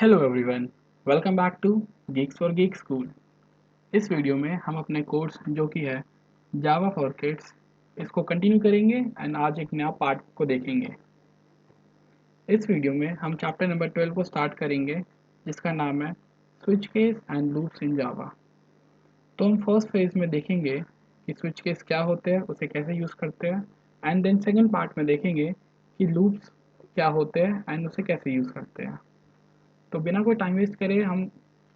Hello everyone, welcome back to Geeks for Geek school. इस video में हम अपने कोर्स जो कि है जावा फॉर किड्स इसको कंटिन्यू करेंगे एंड आज एक नया पार्ट को देखेंगे। इस वीडियो में हम चैप्टर नंबर 12 को स्टार्ट करेंगे जिसका नाम है स्विच केस एंड लूप्स इन जावा। तो हम फर्स्ट फेज में देखेंगे कि स्विच केस क्या होते हैं, उसे कैसे यूज़ करते हैं, एंड देन सेकेंड पार्ट में देखेंगे कि लूप्स क्या होते हैं एंड उसे कैसे यूज़ करते हैं। तो बिना कोई टाइम वेस्ट करे हम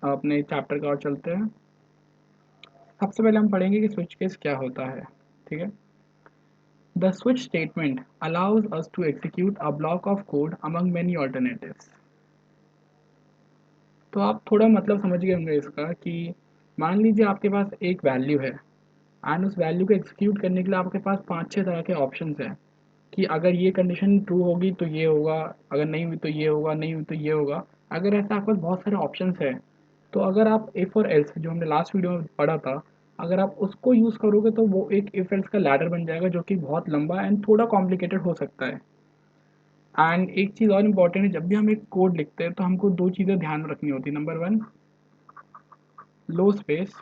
अपने चैप्टर का और चलते हैं। सबसे पहले हम पढ़ेंगे कि स्विच केस क्या होता है। ठीक है। The switch statement allows us to execute a block of code among many alternatives. तो आप थोड़ा मतलब समझ गए होंगे इसका कि मान लीजिए आपके पास एक वैल्यू है एंड उस वैल्यू को एग्जीक्यूट करने के लिए आपके पास पाँच छः तरह के ऑप्शंस हैं कि अगर ये कंडीशन ट्रू होगी तो ये होगा, अगर नहीं हुई तो ये होगा, नहीं हुई तो ये होगा। अगर ऐसा आपके पास बहुत सारे ऑप्शंस हैं तो अगर आप इफ़ और एल्स जो हमने लास्ट वीडियो में पढ़ा था, अगर आप उसको यूज़ करोगे तो वो एक इफ एल्स का लैडर बन जाएगा जो कि बहुत लंबा एंड थोड़ा कॉम्प्लिकेटेड हो सकता है। एंड एक चीज़ और इम्पॉर्टेंट है, जब भी हम एक कोड लिखते हैं तो हमको दो चीज़ें ध्यान में रखनी होती है। नंबर वन, लो स्पेस,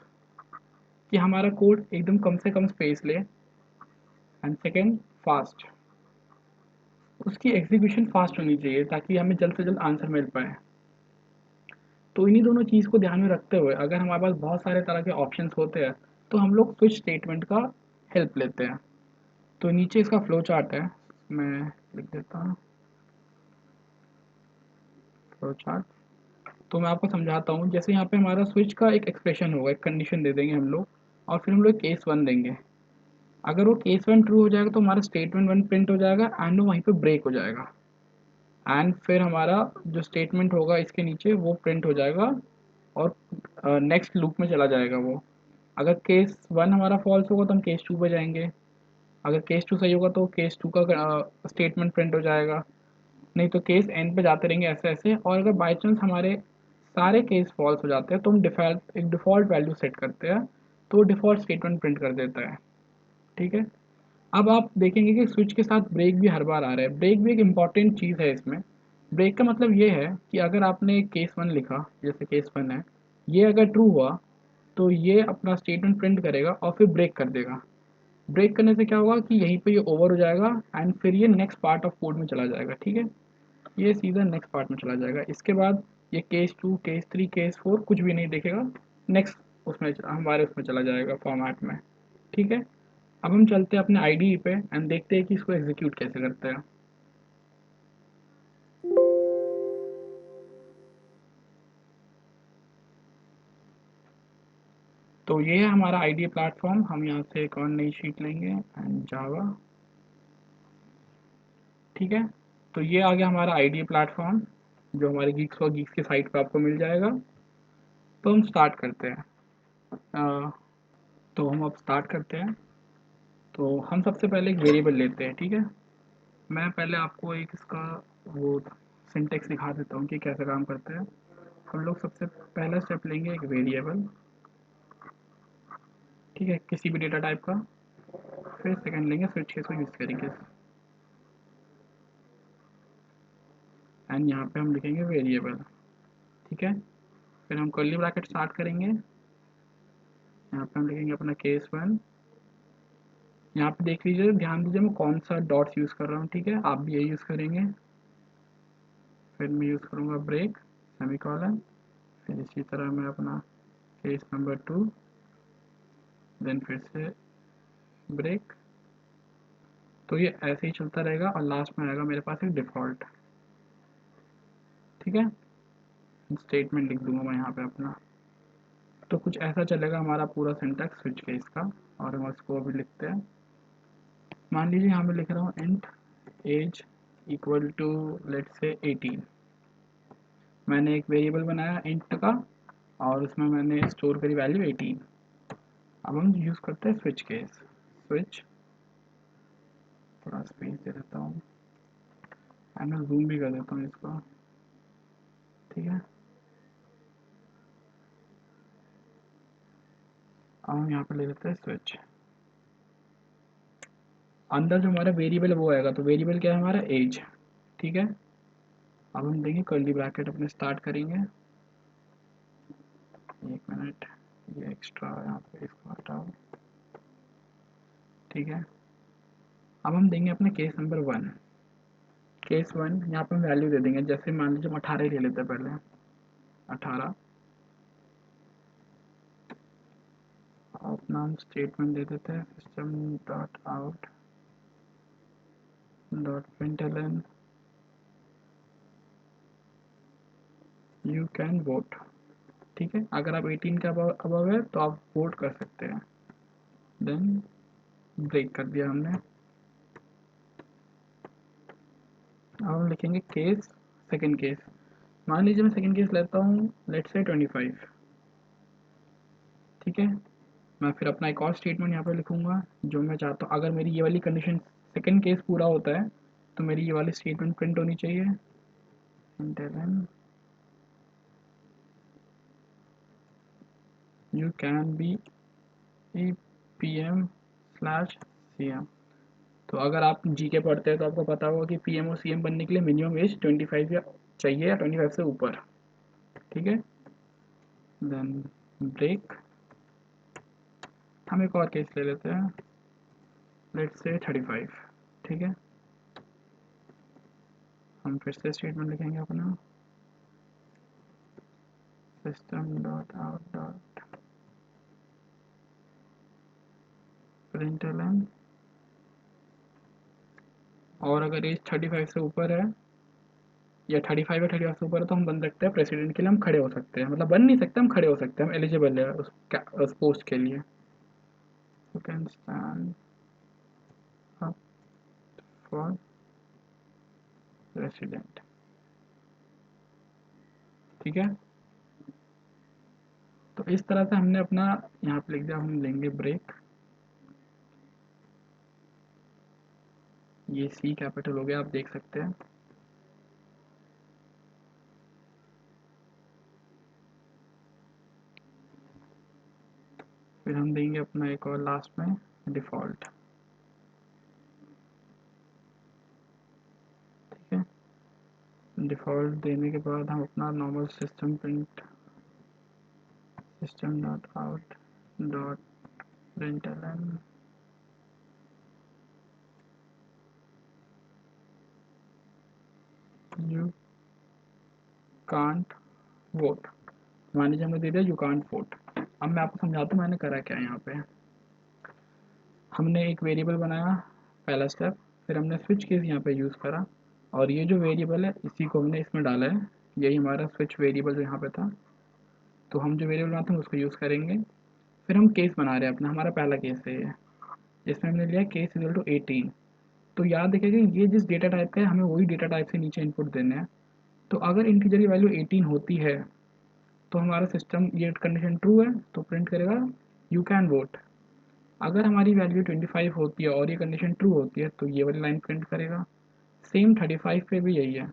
कि हमारा कोड एकदम कम से कम स्पेस ले, एंड सेकेंड फास्ट, उसकी एग्जीक्यूशन फास्ट होनी चाहिए ताकि हमें जल्द से जल्द आंसर मिल पाए। तो इन्हीं दोनों चीज़ को ध्यान में रखते हुए अगर हमारे पास बहुत सारे तरह के ऑप्शंस होते हैं तो हम लोग स्विच स्टेटमेंट का हेल्प लेते हैं। तो नीचे इसका फ्लो चार्ट है, मैं लिख देता हूँ फ्लो चार्ट। तो मैं आपको समझाता हूँ। जैसे यहाँ पे हमारा स्विच का एक एक्सप्रेशन होगा, एक कंडीशन दे देंगे हम लोग और फिर हम लोग केस वन देंगे। अगर वो केस वन ट्रू हो जाएगा तो हमारा स्टेटमेंट वन प्रिंट हो जाएगा एंड वो वहीं पे ब्रेक हो जाएगा। एंड फिर हमारा जो स्टेटमेंट होगा इसके नीचे वो प्रिंट हो जाएगा और नेक्स्ट लूप में चला जाएगा वो। अगर केस वन हमारा फॉल्स होगा तो हम केस टू पे जाएंगे। अगर केस टू सही होगा तो केस टू का स्टेटमेंट प्रिंट हो जाएगा, नहीं तो केस एंड पे जाते रहेंगे ऐसे ऐसे। और अगर बाई चांस हमारे सारे केस फॉल्स हो जाते हैं तो हम डिफ़ॉल्ट वैल्यू सेट करते हैं, तो डिफ़ॉल्ट स्टेटमेंट प्रिंट कर देता है। ठीक है। अब आप देखेंगे कि स्विच के साथ ब्रेक भी हर बार आ रहा है। ब्रेक भी एक इम्पॉर्टेंट चीज़ है इसमें। ब्रेक का मतलब ये है कि अगर आपने केस वन लिखा, जैसे केस वन है, ये अगर ट्रू हुआ तो ये अपना स्टेटमेंट प्रिंट करेगा और फिर ब्रेक कर देगा। ब्रेक करने से क्या होगा कि यहीं पे ये ओवर हो जाएगा एंड फिर ये नेक्स्ट पार्ट ऑफ कोड में चला जाएगा। ठीक है। ये सीधा नेक्स्ट पार्ट में चला जाएगा। इसके बाद ये case two, case three, case four कुछ भी नहीं देखेगा, नेक्स्ट उसमें हमारे उसमें चला जाएगा फॉर्मेट में। ठीक है। अब हम चलते हैं अपने आईडी पे एंड देखते हैं कि इसको एग्जीक्यूट कैसे करते हैं। तो ये है हमारा आईडी प्लेटफॉर्म। हम यहाँ से एक और नई शीट लेंगे एंड जावा। ठीक है। तो ये आ गया हमारा आईडी प्लेटफॉर्म जो हमारे गीक्स और गीक्स की साइट पे आपको मिल जाएगा। तो हम स्टार्ट करते हैं। अ, तो हम अब स्टार्ट करते हैं। तो हम सबसे पहले एक वेरिएबल लेते हैं। ठीक है। मैं पहले आपको एक इसका वो सिंटेक्स दिखा देता हूँ कि कैसे काम करते हैं। हम लोग सबसे पहला स्टेप लेंगे एक वेरिएबल, ठीक है, किसी भी डेटा टाइप का। फिर सेकंड लेंगे स्विच केस को यूज़ करेंगे एंड यहाँ पे हम लिखेंगे वेरिएबल। ठीक है। फिर हम कर्ली ब्रैकेट स्टार्ट करेंगे। यहाँ पे हम लिखेंगे अपना केस वन। यहाँ पे देख लीजिए, ध्यान दीजिए मैं कौन सा डॉट्स यूज़ कर रहा हूँ। ठीक है, आप भी यही यूज़ करेंगे। फिर मैं यूज़ करूँगा ब्रेक, सेमीकोलन। फिर इसी तरह मैं अपना केस नंबर टू, देन फिर से ब्रेक। तो ये ऐसे ही चलता रहेगा और लास्ट में आएगा मेरे पास एक डिफ़ॉल्ट। ठीक है। स्टेटमेंट लिख दूंगा मैं यहाँ पे अपना। तो कुछ ऐसा चलेगा हमारा पूरा सिंटैक्स स्विच केस का। और हम इसको अभी लिखते हैं। मान लीजिए यहाँ मैं लिख रहा हूँ int age equal to let say 18। मैंने एक वेरिएबल बनाया इंट का और उसमें मैंने स्टोर करी वैल्यू 18। अब हम यूज़ करते हैं स्विच केस। स्विच, थोड़ा स्पेस दे देता हूँ एंड मैं जूम भी कर देता हूँ इसको। ठीक है। अब हम यहाँ पे ले लेते हैं स्विच। अंदर जो हमारा वेरिएबल है वो आएगा, तो वेरिएबल क्या है हमारा एज। ठीक है। अब हम देंगे कर्ली ब्रैकेट अपने स्टार्ट करेंगे। 1 मिनट, ये एक्स्ट्रा यहाँ पे इसको हटाओ। ठीक है, अब हम देंगे अपने केस नंबर 1। केस 1 यहाँ पे हम वैल्यू दे देंगे, जैसे मान लीजिए हम 18 ले लेते हैं पहले। 18, अपना हम स्टेटमेंट दे देते हैं system dot out dot println you can vote. ठीक है, अगर आप 18 के अबव है तो आप वोट कर सकते हैं। देन ब्रेक कर दिया हमने। अब हम लिखेंगे केस, सेकंड केस। मान लीजिए मैं सेकंड केस लेता हूँ, लेट्स से 25। ठीक है, मैं फिर अपना एक और स्टेटमेंट यहाँ पे लिखूंगा जो मैं चाहता हूँ। अगर मेरी ये वाली कंडीशन सेकंड केस पूरा होता है तो मेरी ये वाली स्टेटमेंट प्रिंट होनी चाहिए। You can be E P M slash C M. तो अगर आप जी के पढ़ते हैं तो आपको पता होगा कि पी एम और सी एम बनने के लिए मिनिमम एज 25 या चाहिए, या 25 से ऊपर। ठीक है, देन ब्रेक। हम एक और केस ले लेते हैं, लेट्स से 35। ठीक है, हम फिर से स्टेटमेंट लिखेंगे अपना system dot out dot println. और अगर एज 35 से ऊपर है, या 35 या 35 से ऊपर है, तो हम बन सकते हैं प्रेसिडेंट के लिए। हम खड़े हो सकते हैं, मतलब बन नहीं सकते, हम खड़े हो सकते हैं, हम एलिजिबल है उस पोस्ट के लिए। You can stand up for president. ठीक है, तो इस तरह से हमने अपना यहाँ पे लिख दिया। हम लेंगे ब्रेक, ये सी कैपिटल हो गया, आप देख सकते हैं। फिर हम देंगे अपना एक और लास्ट में डिफ़ॉल्ट। ठीक है, डिफ़ॉल्ट देने के बाद हम अपना normal system print system dot out dot println you can't vote. मान लीजिए हमने दे दिया यू कांट वोट। अब मैं आपको समझाता हूँ मैंने करा क्या है। यहाँ पे हमने एक वेरिएबल बनाया, पहला स्टेप। फिर हमने स्विच केस यहाँ पे यूज़ करा, और ये जो वेरिएबल है इसी को हमने इसमें डाला है। यही हमारा स्विच वेरिएबल जो यहाँ पे था, तो हम जो वेरिएबल बनाते हैं उसको यूज़ करेंगे। फिर हम केस बना रहे हैं अपना, हमारा पहला केस है ये, जिसमें हमने लिया केस इक्वल टू 18। तो याद रखिएगा ये जिस डेटा टाइप का है हमें वही डेटा टाइप से नीचे इनपुट देने हैं। तो अगर इंटीजर की वैल्यू 18 होती है तो हमारा सिस्टम ये कंडीशन ट्रू है तो प्रिंट करेगा यू कैन वोट। अगर हमारी वैल्यू 25 होती है और ये कंडीशन ट्रू होती है तो ये वाली लाइन प्रिंट करेगा। सेम 35 पे भी यही है।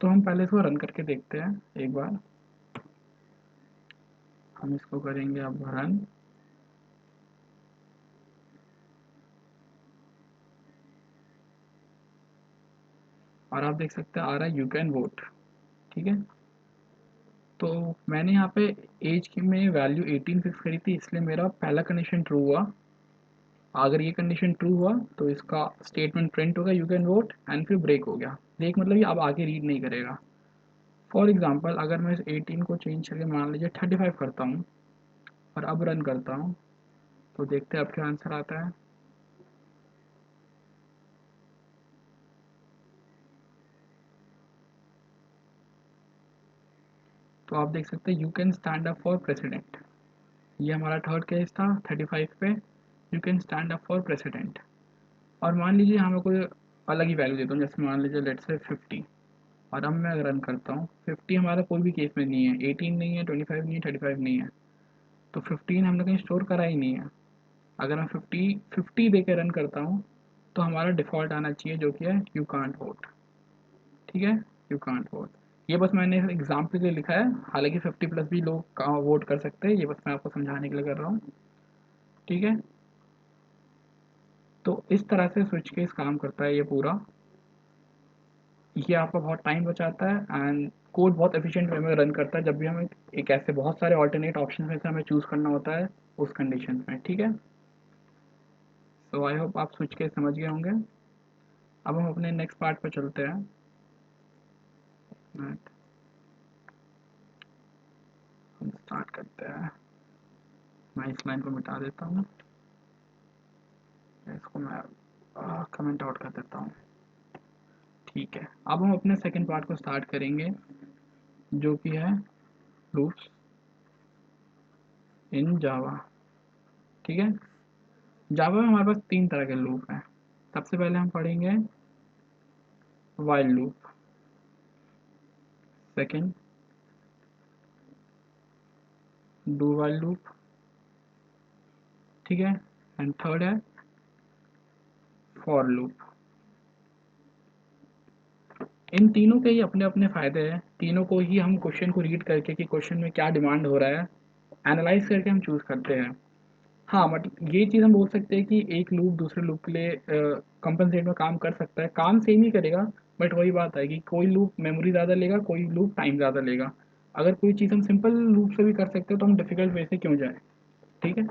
तो हम पहले इसको रन करके देखते हैं एक बार। हम इसको करेंगे अब रन, और आप देख सकते हैं आ रहा है यू कैन वोट। ठीक है, तो मैंने यहाँ पे एज की में वैल्यू 18 फिक्स करी थी, इसलिए मेरा पहला कंडीशन ट्रू हुआ। अगर ये कंडीशन ट्रू हुआ तो इसका स्टेटमेंट प्रिंट होगा यू कैन वोट, एंड फिर ब्रेक हो गया। ब्रेक मतलब ये अब आगे रीड नहीं करेगा। फॉर एग्जांपल अगर मैं इस 18 को चेंज करके मान लीजिए 35 करता हूँ और अब रन करता हूँ, तो देखते हैं अब क्या आंसर आता है। तो आप देख सकते हैं you can stand up for president. ये हमारा थर्ड केस था 35 पे, you can stand up for president. और मान लीजिए यहाँ मैं कोई अलग ही वैल्यू देता हूँ, जैसे मान लीजिए लेट्स से 50। और अब मैं रन करता हूँ, 50 हमारा कोई भी केस में नहीं है, 18 नहीं है, 25 नहीं है, 35 नहीं है, तो 15 हमने कहीं स्टोर करा ही नहीं है। अगर मैं 50 दे के रन करता हूँ तो हमारा डिफ़ॉल्ट आना चाहिए जो कि है यू कांट वोट। ठीक है, यू कांट वोट। ये बस मैंने एग्जाम्पल के लिए लिखा है, हालांकि 50+ भी लोग वोट कर सकते हैं, ये बस मैं आपको समझाने के लिए कर रहा हूँ। ठीक है, तो इस तरह से स्विच केस काम करता है ये पूरा। ये आपका बहुत टाइम बचाता है एंड कोड बहुत एफिशिएंट वे में रन करता है जब भी हमें एक ऐसे बहुत सारे ऑल्टरनेट ऑप्शन में से हमें चूज़ करना होता है उस कंडीशन में, ठीक है। सो आई होप आप स्विच के समझ गए होंगे। अब हम अपने नेक्स्ट पार्ट पर चलते हैं। हम स्टार्ट करते हैं। मैं इस लाइन को मिटा देता हूँ, इसको मैं कमेंट आउट कर देता हूँ, ठीक है। अब हम अपने सेकंड पार्ट को स्टार्ट करेंगे जो कि है लूप्स इन जावा, ठीक है। जावा में हमारे पास तीन तरह के लूप हैं। सबसे पहले हम पढ़ेंगे while loop, second do while loop, ठीक है, एंड थर्ड है फॉर लूप। इन तीनों के ही अपने अपने फ़ायदे हैं, तीनों को ही हम क्वेश्चन को रीड करके कि क्वेश्चन में क्या डिमांड हो रहा है एनालाइज करके हम चूज़ करते हैं। हाँ, मतलब ये चीज़ हम बोल सकते हैं कि एक लूप दूसरे लूप के लिए कंपनसेट में काम कर सकता है, काम सेम ही करेगा, बट वही बात है कि कोई लूप मेमोरी ज़्यादा लेगा, कोई लूप टाइम ज़्यादा लेगा। अगर कोई चीज़ हम सिंपल लूप से भी कर सकते हैं तो हम डिफ़िकल्ट वे से क्यों जाएँ, ठीक है।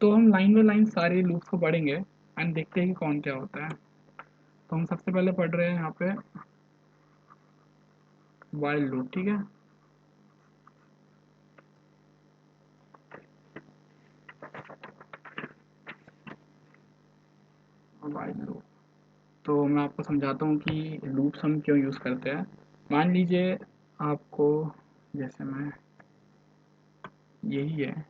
तो हम लाइन बाय लाइन सारे लूप्स को पढ़ेंगे एंड देखते हैं कि कौन क्या होता है। तो हम सबसे पहले पढ़ रहे हैं यहाँ पे वाइल लूप, ठीक है। वाइल लूप, तो मैं आपको समझाता हूँ कि लूप्स हम क्यों यूज़ करते हैं। मान लीजिए आपको, जैसे मैं, यही है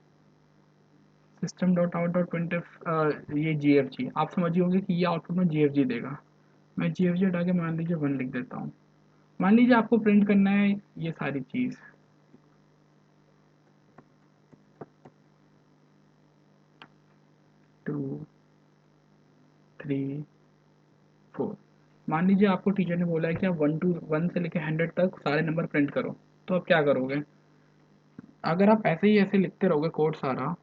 system dot out dot print ये जी एफ जी, आप समझिए होंगे कि ये आउटपुट में जी एफ जी देगा। मैं जी एफ जी हटा के मान लीजिए 1 लिख देता हूँ। मान लीजिए आपको प्रिंट करना है ये सारी चीज़, 2 3 4। मान लीजिए आपको टीचर ने बोला है कि आप 1 से लेकर 100 तक सारे नंबर प्रिंट करो, तो आप क्या करोगे? अगर आप ऐसे ही ऐसे लिखते रहोगे कोड सारा,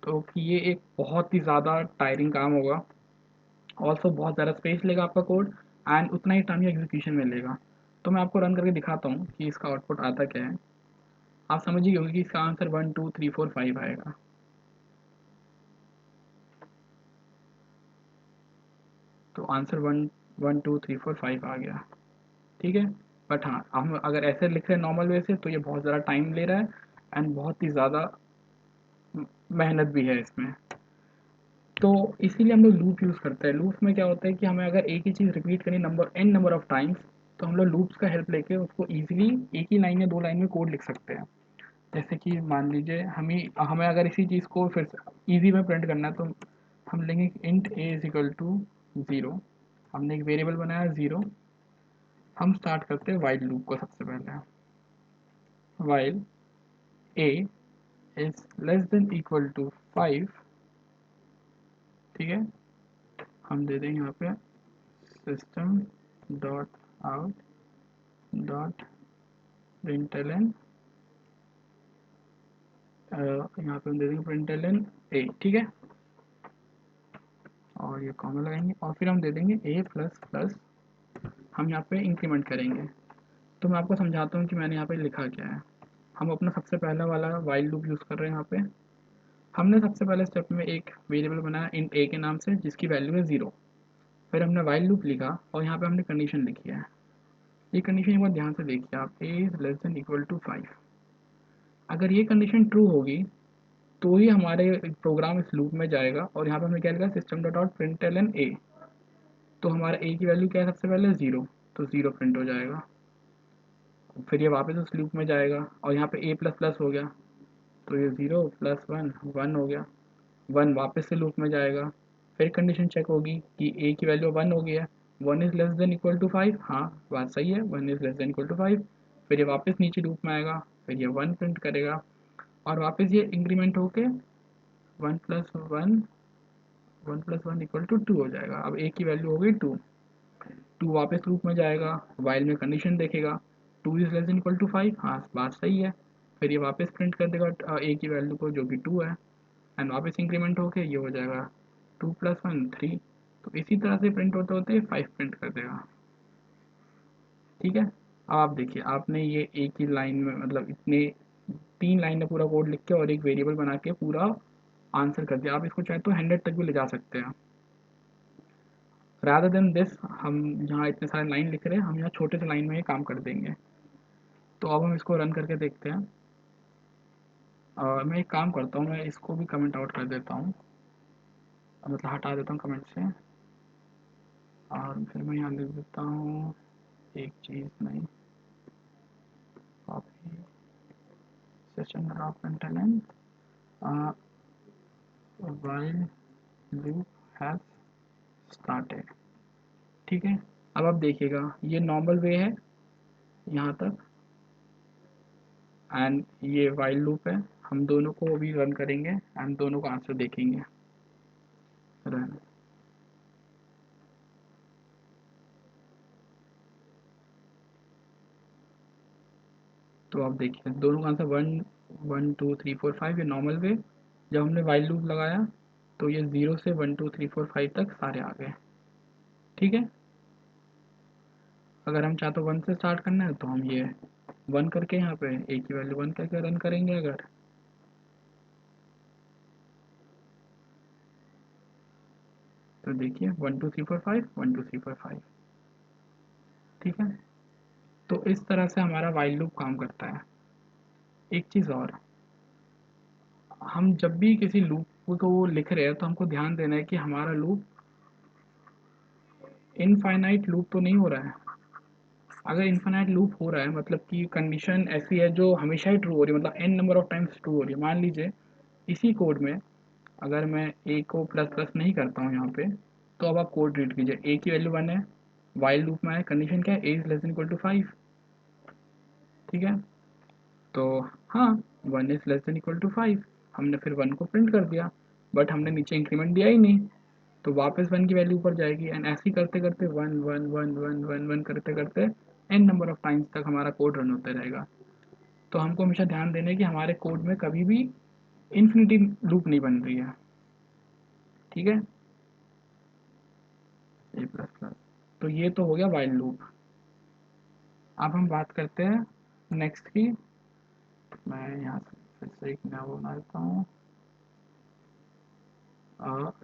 तो ये एक बहुत ही ज़्यादा टायरिंग काम होगा। ऑल्सो बहुत ज़्यादा स्पेस लेगा आपका कोड एंड उतना ही टाइम एग्जीक्यूशन में लेगा। तो मैं आपको रन करके दिखाता हूँ कि इसका आउटपुट आता क्या है। आप समझिए होंगे कि इसका आंसर 1 2 3 4 5 आएगा। तो आंसर 1 1 2 3 4 5 आ गया, ठीक है। बट हाँ, हम अगर ऐसे लिख रहे हैं नॉर्मल वे से तो ये बहुत ज़्यादा टाइम ले रहा है एंड बहुत ही ज़्यादा मेहनत भी है इसमें। तो इसीलिए हम लोग लूप यूज़ करते हैं। लूप्स में क्या होता है कि हमें अगर एक ही चीज़ रिपीट करनी नंबर ऑफ टाइम्स, तो हम लोग लूप्स का हेल्प लेके उसको ईजिली एक ही लाइन या दो लाइन में कोड लिख सकते हैं। जैसे कि मान लीजिए हमें हमें अगर इसी चीज़ को फिर से ईजी में प्रिंट करना है तो हम लेंगे int a is equal to 0। हमने एक वेरिएबल बनाया 0। हम स्टार्ट करते हैं वाइल लूप को। सबसे पहले while a is less than equal to 5, ठीक है। हम दे देंगे यहाँ पे system dot out dot println, यहाँ पे हम दे देंगे प्रिंटलन ए, ठीक है। और ये कॉमा लगाएंगे और फिर हम दे देंगे ए प्लस प्लस, हम यहाँ पे इंक्रीमेंट करेंगे। तो मैं आपको समझाता हूँ कि मैंने यहाँ पे लिखा क्या है। हम अपना सबसे पहला वाला वाइल लूप यूज़ कर रहे हैं। यहाँ पे हमने सबसे पहले स्टेप में एक वेरिएबल बनाया इंट ए के नाम से जिसकी वैल्यू है 0। फिर हमने वाइल लूप लिखा और यहाँ पे हमने कंडीशन लिखी है। ये कंडीशन एक बार ध्यान से देखिए आप, a is less than equal to 5। अगर ये कंडीशन ट्रू होगी तो ही हमारे प्रोग्राम इस लूप में जाएगा और यहाँ पे हमने क्या लिखा सिस्टम डॉट आउट प्रिंटलन ए। तो हमारा ए की वैल्यू क्या है सबसे पहले 0, तो 0 प्रिंट हो जाएगा। फिर ये वापस उस लूप में जाएगा और यहाँ पे ए प्लस प्लस हो गया, तो ये 0 प्लस 1 1 हो गया। 1 वापस से लूप में जाएगा। फिर कंडीशन चेक होगी कि ए की वैल्यू 1 हो गया है। 1 is less than equal to 5, हाँ बात सही है, 1 is less than equal to 5। फिर ये वापस नीचे लूप में आएगा, फिर ये 1 प्रिंट करेगा और वापस ये इंक्रीमेंट होके 1 इक्वल टू 2 हो जाएगा। अब ए की वैल्यू हो गई 2। 2 वापस लूप में जाएगा, वाइल में कंडीशन देखेगा 2 is less than equal to 5, हाँ बात सही है। फिर ये वापस प्रिंट कर देगा ए की वैल्यू को जो कि 2 है एंड वापस इंक्रीमेंट होके ये हो जाएगा 2 प्लस 1 3। तो इसी तरह से प्रिंट होते होते 5 प्रिंट कर देगा। ठीक है। अब आप देखिए, आपने ये एक ही लाइन में, मतलब इतने 3 लाइन में पूरा कोड लिख के और एक वेरिएबल बना के पूरा आंसर कर दिया। आप इसको चाहे तो 100 तक भी ले जा सकते हैं। रादर देन दिस, हम जहाँ इतने सारे लाइन लिख रहे हैं, हम यहाँ छोटे से लाइन में ही काम कर देंगे। तो अब हम इसको रन करके देखते हैं। और मैं एक काम करता हूँ, मैं इसको भी कमेंट आउट कर देता हूँ, मतलब हटा देता हूँ कमेंट से। और फिर मैं यहाँ लिख देता हूँ एक चीज़ नहीं, copy session drop and talent while loop has started। ठीक है। अब आप देखिएगा, ये नॉर्मल वे है यहाँ तक, एंड ये while लूप है। हम दोनों को भी रन करेंगे एंड दोनों का आंसर देखेंगे। रन। तो आप देखिए दोनों का आंसर 1 1 2 3 4 5, ये नॉर्मल वे। जब हमने while लूप लगाया तो ये 0 से 1 2 3 4 5 तक सारे आ गए। ठीक है। अगर हम चाहे तो 1 से स्टार्ट करना है तो हम ये 1 करके यहाँ पे एक ही वैल्यू 1 करके रन करेंगे। अगर तो देखिए 1 2 3 4 5 1 2 3 4 5। ठीक है। तो इस तरह से हमारा वाइल लूप काम करता है। एक चीज़ और, हम जब भी किसी लूप को लिख रहे हैं तो हमको ध्यान देना है कि हमारा लूप इनफाइनाइट लूप तो नहीं हो रहा है। अगर इनफाइनाइट लूप हो रहा है, मतलब कि कंडीशन ऐसी है जो हमेशा ही ट्रू हो रही है, मतलब n number of times true हो रही है। मान लीजिए इसी कोड में अगर मैं ए को प्लस प्लस नहीं करता हूँ यहाँ पे, तो अब आप कोड रीड कीजिए। ए की वैल्यू 1 है, वाइल लूप में है, कंडीशन क्या है, A is less than equal to 5। ठीक है। तो हाँ, 1 is less than equal to 5, हमने फिर 1 को प्रिंट कर दिया, बट हमने नीचे इंक्रीमेंट दिया ही नहीं। तो वापस 1 की वैल्यू ऊपर जाएगी, एंड ऐसे ही करते करते 1 1 1 1 1 करते करते एन नंबर ऑफ टाइम्स तक हमारा कोड रन होता रहेगा। तो हमको हमेशा ध्यान देना है कि हमारे कोड में कभी भी इन्फिनिटी लूप नहीं बन रही है। ठीक है। ए प्लस प्लस। तो ये तो हो गया वाइल लूप। अब हम बात करते हैं नेक्स्ट की। मैं यहाँ से फिर से एक नया बना देता हूँ,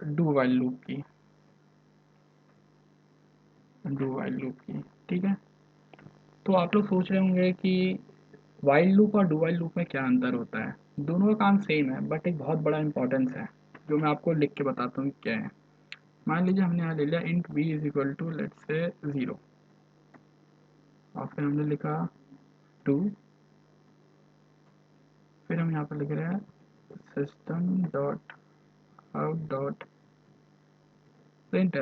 डू वाइल लूप की। डू वाइल लूप की। ठीक है। तो आप लोग सोच रहे होंगे कि वाइल लूप और डू वाइल लूप में क्या अंतर होता है। दोनों का काम सेम है, बट एक बहुत बड़ा इंपॉर्टेंस है जो मैं आपको लिख के बताता हूँ क्या है। मान लीजिए हमने यहाँ ले लिया int b is equal to let's say 0, और फिर हमने लिखा 2। फिर हम यहाँ पर लिख रहे हैं system dot out dot print,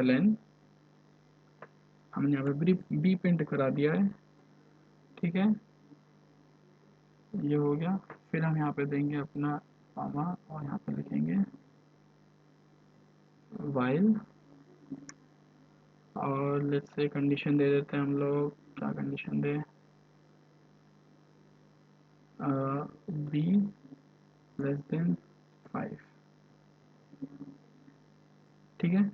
हमने यहाँ पे बी प्रिंट करा दिया है। ठीक है। ये हो गया। फिर हम यहाँ पे देंगे अपना कॉमा, और यहाँ पे लिखेंगे वाइल, और लेट्स से कंडीशन दे देते हैं हम लोग। क्या condition they, be less than 5। ठीक है।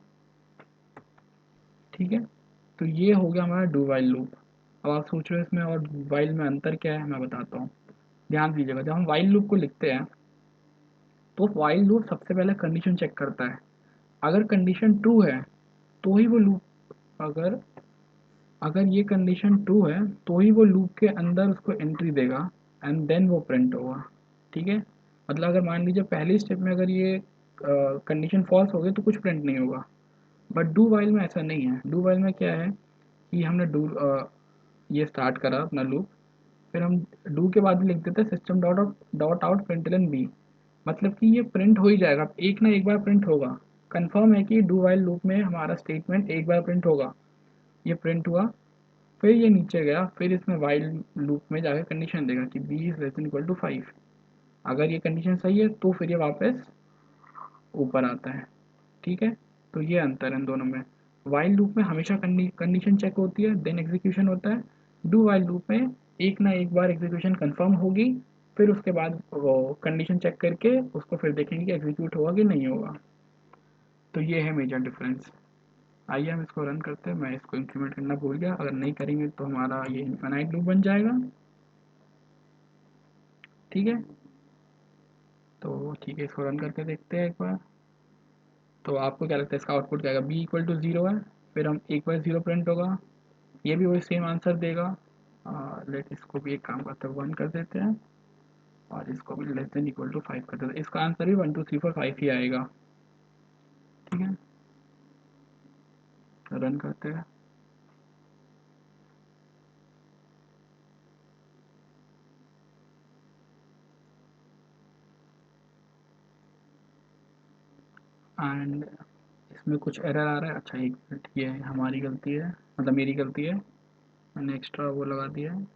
ठीक है। तो ये हो गया हमारा डू वाइल लूप। अब आप सोच रहे हो इसमें और वाइल में अंतर क्या है, मैं बताता हूँ। ध्यान दीजिएगा, जब हम वाइल लूप को लिखते हैं तो वाइल लूप सबसे पहले कंडीशन चेक करता है। अगर कंडीशन ट्रू है तो ही वो लूप, अगर अगर ये कंडीशन ट्रू है तो ही वो लूप के अंदर उसको एंट्री देगा, एंड देन वो प्रिंट होगा। ठीक है। मतलब अगर मान लीजिए पहले स्टेप में अगर ये कंडीशन फॉल्स हो गई तो कुछ प्रिंट नहीं होगा। बट डू वाइल में ऐसा नहीं है। डू वाइल में क्या है कि हमने ये स्टार्ट करा अपना लूप, फिर हम डू के बाद लिख देते हैं system dot dot out println b. मतलब कि ये प्रिंट हो ही जाएगा, एक ना एक बार प्रिंट होगा। कंफर्म है कि डू वाइल लूप में हमारा स्टेटमेंट एक बार प्रिंट होगा। ये प्रिंट हुआ, फिर ये नीचे गया, फिर इसमें वाइल लूप में जाकर कंडीशन देगा कि b is less than equal to 5। अगर ये कंडीशन सही है तो फिर ये वापस ऊपर आता है। ठीक है। तो ये अंतर है इन दोनों में। वाइल लूप में हमेशा कंडीशन चेक होती है, देन एग्जीक्यूशन होता है। डू वाइल लूप में एक ना एक बार एग्जीक्यूशन कंफर्म होगी, फिर उसके बाद वो कंडीशन चेक करके उसको फिर देखेंगे कि एग्जीक्यूट होगा कि नहीं होगा। तो ये है मेजर डिफरेंस। आइए हम इसको रन करते हैं। मैं इसको इंक्रीमेंट करना भूल गया, अगर नहीं करेंगे तो हमारा ये इनफाइनाइट लूप बन जाएगा। ठीक है, तो ठीक है, इसको रन करके देखते हैं एक बार। तो आपको क्या लगता है इसका आउटपुट क्या आएगा? बी इक्वल टू ज़ीरो है, फिर हम एक बार ज़ीरो प्रिंट होगा, ये भी वही सेम आंसर देगा। लेट इसको भी एक काम करते हैं, वन कर देते हैं, और इसको भी less than equal to five कर देते हैं। इसका आंसर भी 1 2 3 4 5 ही आएगा। ठीक है, रन करते हैं। एंड इसमें कुछ एरर आ रहा है। अच्छा एक मिनट, ये हमारी गलती है, मतलब मेरी गलती है, मैंने एक्स्ट्रा वो लगा दिया है,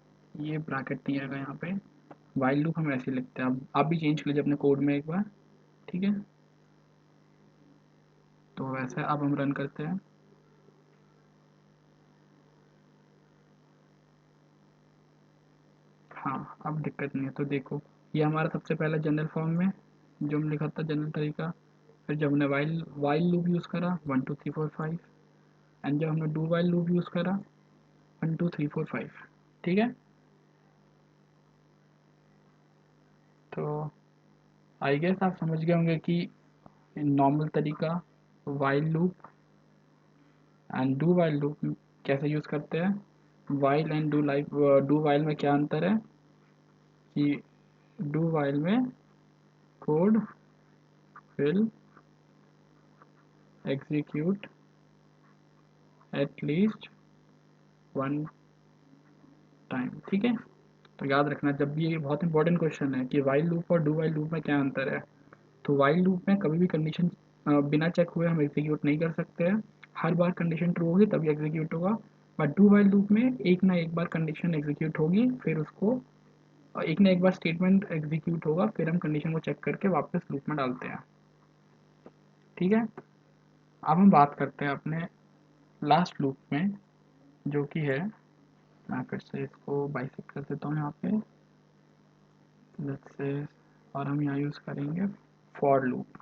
ये ब्रैकेट नहीं आएगा यहाँ पे। वाइल लूप हम ऐसे लिखते हैं, अब आप भी चेंज कर लीजिए अपने कोड में एक बार। ठीक है, तो वैसे अब हम रन करते हैं। हाँ, अब दिक्कत नहीं है। तो देखो, ये हमारा सबसे पहला जनरल फॉर्म में जो हम लिखा था, जनरल तरीका। फिर जब हमने वाइल वाइल लूप यूज़ करा 1 2 3 4 5, एंड जब हमने डू वाइल लूप यूज़ करा 1 2 3 4 5। ठीक है, तो आई गेस आप समझ गए होंगे कि नॉर्मल तरीका, while loop and do while loop कैसे यूज़ करते हैं। वाइल एंड डू वाइल में क्या अंतर है कि डू वाइल में code will execute at least one time. ठीक है, तो याद रखना, जब भी, ये बहुत इंपॉर्टेंट क्वेश्चन है कि वाइल लूप और डू वाइल लूप में क्या अंतर है। तो वाइल लूप में कभी भी कंडीशन बिना चेक हुए हम एग्जीक्यूट नहीं कर सकते हैं, हर बार कंडीशन ट्रू होगी तभी एग्जीक्यूट होगा। बट डू वाइल लूप में एक ना एक बार कंडीशन एग्जीक्यूट होगी, फिर उसको एक ना एक बार स्टेटमेंट एग्जीक्यूट होगा, फिर हम कंडीशन को चेक करके वापस लूप में डालते हैं। ठीक है, अब हम बात करते हैं अपने लास्ट लूप में, जो कि है, मैं फिर से इसको बाइसेक्ट कर देता हूँ यहाँ पे, लेट्स से, और हम यहाँ यूज़ करेंगे फॉर लूप।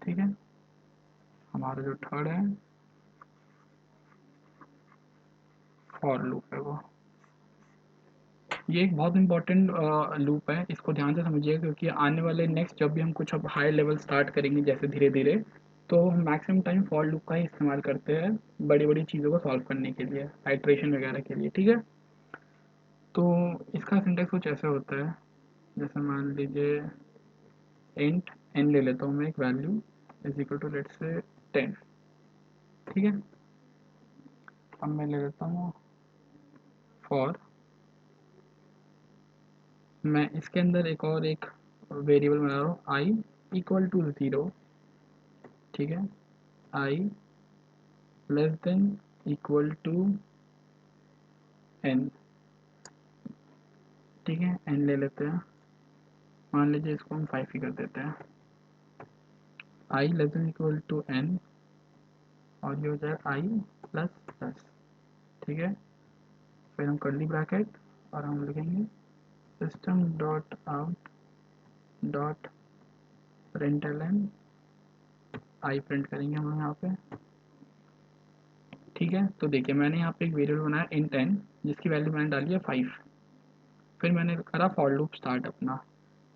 ठीक है, हमारा जो थर्ड है फॉर लूप है वो। ये एक बहुत इंपॉर्टेंट लूप है, इसको ध्यान से समझिए, क्योंकि आने वाले नेक्स्ट जब भी हम कुछ अब हाई लेवल स्टार्ट करेंगे जैसे धीरे धीरे, तो हम मैक्सिमम टाइम फॉर लूप का ही इस्तेमाल करते हैं बड़ी बड़ी चीज़ों को सॉल्व करने के लिए, आइट्रेशन वगैरह के लिए। ठीक है, तो इसका सिंटेक्स कुछ ऐसे होता है, जैसे मान लीजिए इंट एन ले लेता हूँ मैं, एक value is equal to let's say 10। ठीक है, अब मैं ले लेता हूँ फॉर, मैं इसके अंदर एक वेरिएबल बना रहा हूँ, आई इक्वल टू ज़ीरो। ठीक है, I less than equal to N. ठीक है, एन ले लेते हैं, मान लीजिए इसको हम 5 ही कर देते हैं। I less than equal to N, और ये हो जाए आई प्लस प्लस। ठीक है, फिर हम कर्ली ब्रैकेट, और हम लिखेंगे system dot out dot println, आई प्रिंट करेंगे हम यहाँ पे। ठीक है, तो देखिए मैंने यहाँ पे एक वेरिएबल बनाया इंट एन, जिसकी वैल्यू मैंने डाली है 5। फिर मैंने करा फॉर लूप स्टार्ट अपना,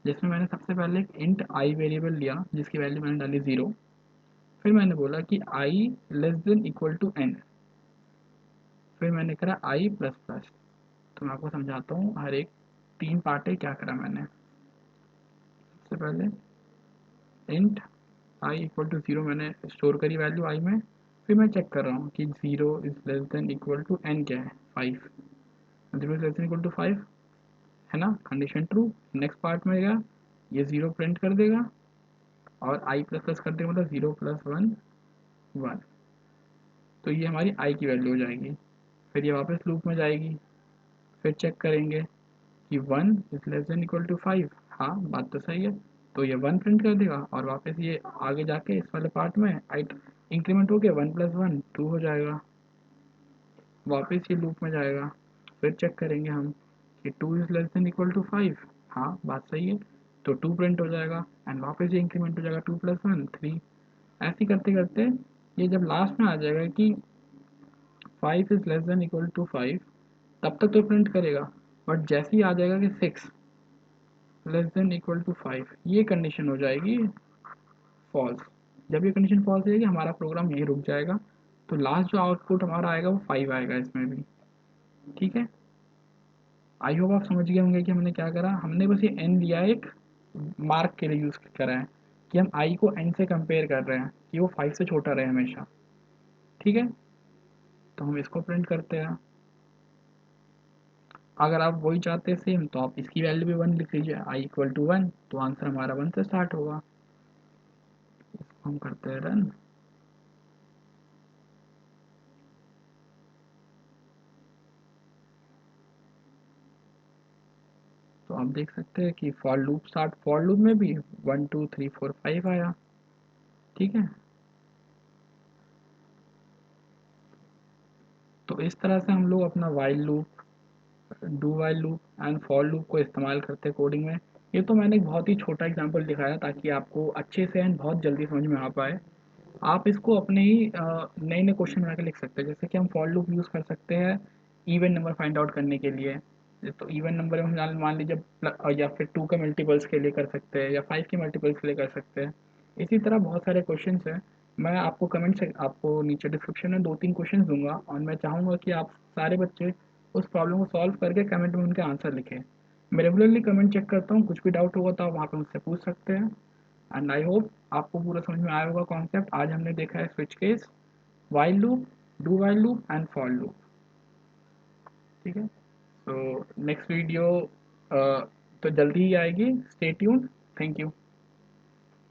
जिसमें मैंने सबसे पहले एक इंट आई वेरिएबल लिया जिसकी वैल्यू मैंने डाली 0। फिर मैंने बोला कि I less than equal to N, फिर मैंने करा आई प्लस प्लस। तो मैं आपको समझाता हूँ, हर एक 3 पार्ट है क्या करा मैंने। सबसे पहले इंट आई इक्वल टू 0 मैंने स्टोर करी वैल्यू आई में। फिर मैं चेक कर रहा हूँ कि 0 is less than equal to n क्या है, 5। 0 is less than equal to 5 है ना, कंडीशन ट्रू। नेक्स्ट पार्ट में गया, ये 0 प्रिंट कर देगा, और आई प्लस प्लस कर देगा, मतलब 0 प्लस 1 1। तो ये हमारी आई की वैल्यू हो जाएगी। फिर ये वापस लूप में जाएगी, फिर चेक करेंगे कि 1 is less than equal to 5। हाँ, बात तो सही है, तो ये 1 प्रिंट कर देगा, और वापस ये आगे जाके इस वाले पार्ट में आई इंक्रीमेंट हो गया, 1 प्लस 1 2 हो जाएगा, वापस ये लूप में जाएगा। फिर चेक करेंगे हम कि 2 is less than equal to 5। हाँ, बात सही है, तो 2 प्रिंट हो जाएगा, एंड वापस ये इंक्रीमेंट हो जाएगा, 2 प्लस 1 3। ऐसे करते करते ये जब लास्ट में आ जाएगा कि 5 > 5 तब तक तो प्रिंट करेगा, बट जैसे ही आ जाएगा कि 6 < 5 ये कंडीशन हो जाएगी फॉल्स। जब ये कंडीशन फॉल्स रहेगी हमारा प्रोग्राम यहीं रुक जाएगा, तो लास्ट जो आउटपुट हमारा आएगा वो 5 आएगा इसमें भी। ठीक है, आई होप आप समझ गए होंगे कि हमने क्या करा। हमने बस ये एन लिया एक मार्क के लिए यूज़ करा है कि हम आई को एन से कंपेयर कर रहे हैं कि वो 5 से छोटा रहे हमेशा। ठीक है, तो हम इसको प्रिंट करते हैं। अगर आप वही चाहते हैं सेम, तो आप इसकी वैल्यू भी 1 लिख लीजिए, i = 1, तो आंसर हमारा 1 से स्टार्ट होगा। इसको हम करते हैं रन। तो आप देख सकते हैं कि फॉर लूप में भी 1 2 3 4 5 आया। ठीक है, तो इस तरह से हम लोग अपना while loop, do while loop and for loop को इस्तेमाल करते हैं कोडिंग में। ये तो मैंने एक बहुत ही छोटा एग्जांपल दिखाया ताकि आपको अच्छे से एंड बहुत जल्दी समझ में आ पाए। आप इसको अपने ही नए नए क्वेश्चन बना के लिख सकते हैं। जैसे कि हम फॉर लूप यूज़ कर सकते हैं इवन नंबर फाइंड आउट करने के लिए। तो इवन नंबर में हम मान लीजिए या फिर 2 के मल्टीपल्स के लिए कर सकते हैं या 5 के मल्टीपल्स के लिए कर सकते हैं। इसी तरह बहुत सारे क्वेश्चन हैं। मैं आपको आपको नीचे डिस्क्रिप्शन में 2 3 क्वेश्चन दूंगा और मैं चाहूँगा कि आप सारे बच्चे उस प्रॉब्लम को सॉल्व करके कमेंट में उनके आंसर लिखें। मैं रेगुलरली कमेंट चेक करता हूँ, कुछ भी डाउट होगा तो आप वहाँ पे मुझसे पूछ सकते हैं। एंड आई होप आपको पूरा समझ में आया होगा कॉन्सेप्ट। आज हमने देखा है switch case, while loop, do while loop and for loop. ठीक है, तो नेक्स्ट वीडियो तो जल्दी ही आएगी, स्टे ट्यून्ड। Thank you.